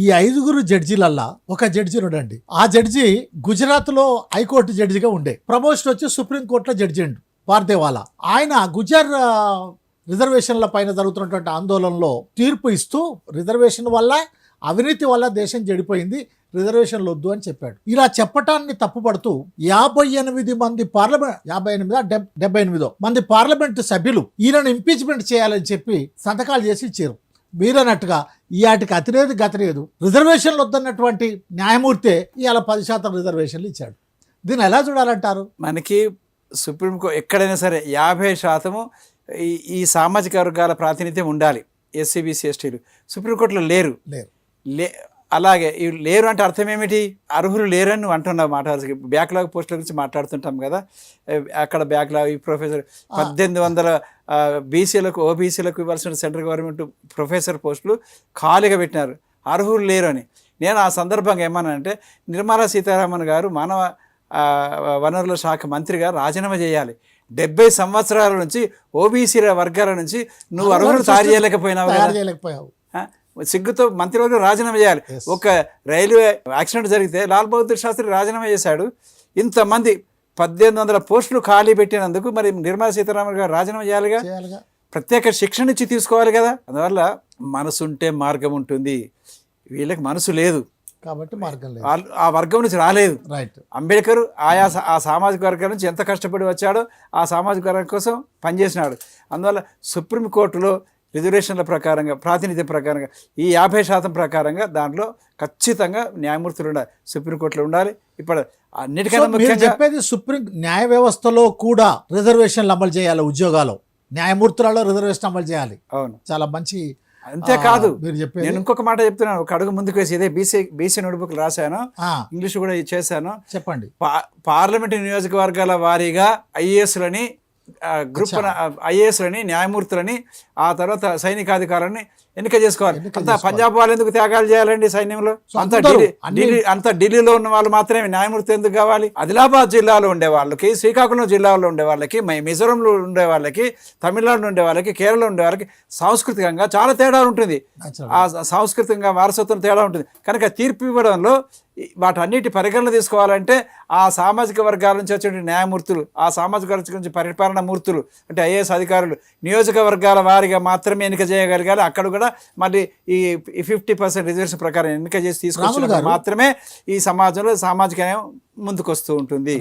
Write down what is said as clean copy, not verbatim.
ఈ 5 జడ్జీలల్లా ఒక జడ్జి ఉండండి. ఆ జడ్జి గుజరాత్ లో హైకోర్టు జడ్జిగా ఉండే, ప్రమోషన్ వచ్చి సుప్రీంకోర్టులో జడ్జి అండి పార్దేవాలా. ఆయన గుజర్ రిజర్వేషన్ల పైన జరుగుతున్నటువంటి ఆందోళనలో తీర్పు ఇస్తూ రిజర్వేషన్ వల్ల అవినీతి వల్ల దేశం చెడిపోయింది, రిజర్వేషన్లు వద్దు అని చెప్పాడు. ఇలా చెప్పటాన్ని తప్పుపడుతూ 58 మంది పార్లమెంట్ 78 మంది పార్లమెంటు సభ్యులు ఈయనను ఇంపీచ్మెంట్ చేయాలని చెప్పి సంతకాలు చేసి ఇచ్చారు. మీరన్నట్టుగా ఈ ఆటికి అతిరేదు గతిరేదు రిజర్వేషన్లు వద్దన్నటువంటి న్యాయమూర్తే ఇవాళ 10% రిజర్వేషన్లు ఇచ్చాడు. దీన్ని ఎలా చూడాలంటారు? మనకి సుప్రీంకోర్టు ఎక్కడైనా సరే 50% ఈ సామాజిక వర్గాల ప్రాతినిధ్యం ఉండాలి. ఎస్సీ బీసీ ఎస్టీలు సుప్రీంకోర్టులో లేరు. అలాగే లేరు అంటే అర్థం ఏమిటి? అర్హులు లేరని నువ్వు అంటున్నావు. బ్యాక్లాగ్ పోస్టుల గురించి మాట్లాడుతుంటాం కదా. అక్కడ బ్యాక్లాగ్ ఈ ప్రొఫెసర్ 1800 బీసీలకు ఓబీసీలకు ఇవ్వాల్సిన సెంట్రల్ గవర్నమెంట్ ప్రొఫెసర్ పోస్టులు ఖాళీగా పెట్టినారు, అర్హులు లేరు అని. నేను ఆ సందర్భంగా ఏమన్నానంటే, నిర్మలా సీతారామన్ గారు మానవ వనరుల శాఖ మంత్రిగా రాజీనామా చేయాలి. 70 సంవత్సరాల నుంచి ఓబీసీల వర్గాల నుంచి నువ్వు అర్హులు తయారు చేయలేకపోయినావు. సిగ్గుతో మంత్రివర్గం రాజీనామా చేయాలి. ఒక రైల్వే యాక్సిడెంట్ జరిగితే లాల్ బహదూర్ శాస్త్రి రాజీనామా చేశాడు. ఇంతమంది 1800 పోస్టులు ఖాళీ పెట్టినందుకు మరి నిర్మలా సీతారామన్ గారు రాజీనామా చేయాలిగా. ప్రత్యేక శిక్షణ ఇచ్చి తీసుకోవాలి కదా. అందువల్ల మనసు ఉంటే మార్గం ఉంటుంది. వీళ్ళకి మనసు లేదు కాబట్టి మార్గం లేదు, ఆ వర్గం నుంచి రాలేదు. రైట్. అంబేద్కర్ ఆ సామాజిక వర్గం నుంచి ఎంత కష్టపడి వచ్చాడో ఆ సామాజిక వర్గం కోసం పనిచేసినాడు. అందువల్ల సుప్రీంకోర్టులో రిజర్వేషన్ల ప్రకారంగా ప్రాతినిధ్యం ప్రకారంగా ఈ 50% ప్రకారంగా దాంట్లో ఖచ్చితంగా న్యాయమూర్తులు ఉండాలి, సుప్రీంకోర్టులో ఉండాలి. ఇప్పుడు అన్నిటికన్నా ముఖ్యంగా చెప్పేది సుప్రీం న్యాయ వ్యవస్థలో కూడా రిజర్వేషన్లు అమలు చేయాలి. ఉద్యోగాలు న్యాయమూర్తులలో రిజర్వేషన్ అమలు చేయాలి. అవును, చాలా మంచి. అంతేకాదు, మీరు చెప్పేది నేను ఇంకొక మాట చెప్తున్నాను. ఒక అడుగు ముందుకు వేసి ఇదే బీసీ నోట్బుక్లు రాశాను, ఇంగ్లీష్ కూడా చేశాను. చెప్పండి. పార్లమెంటు నియోజకవర్గాల వారీగా ఐఏఎస్లని ఐఏఎస్లని న్యాయమూర్తులని ఆ తర్వాత సైనికాధికారులని ఎన్నిక చేసుకోవాలి. అంతా పంజాబ్ వాళ్ళు ఎందుకు త్యాగాలు చేయాలండి సైన్యంలో? అంత ఢిల్లీలో ఉన్న వాళ్ళు మాత్రమే న్యాయమూర్తి ఎందుకు కావాలి? ఆదిలాబాద్ జిల్లాలో ఉండే వాళ్ళకి, శ్రీకాకుళం జిల్లాలో ఉండే వాళ్ళకి, మిజోరంలో ఉండే వాళ్ళకి, తమిళనాడులో ఉండే వాళ్ళకి, కేరళలో ఉండే వాళ్ళకి సాంస్కృతికంగా చాలా తేడా ఉంటుంది. ఆ సాంస్కృతికంగా వారసత్వం తేడా ఉంటుంది. కనుక తీర్పు ఇవ్వడంలో వాటన్నిటి పరిగణన తీసుకోవాలంటే ఆ సామాజిక వర్గాల నుంచి వచ్చే న్యాయమూర్తులు, ఆ సామాజిక వర్గాల నుంచి పరిపాలన మూర్తులు అంటే ఐఏఎస్ అధికారులు నియోజకవర్గాల వారిగా మాత్రమే ఎన్నిక చేయగలగాలి. అక్కడ కూడా మళ్ళీ ఈ 50% రిజర్వేషన్ ప్రకారం ఎన్నిక చేసి తీసుకొచ్చినప్పుడు మాత్రమే ఈ సమాజంలో సామాజిక న్యాయం ముందుకు వస్తూ ఉంటుంది.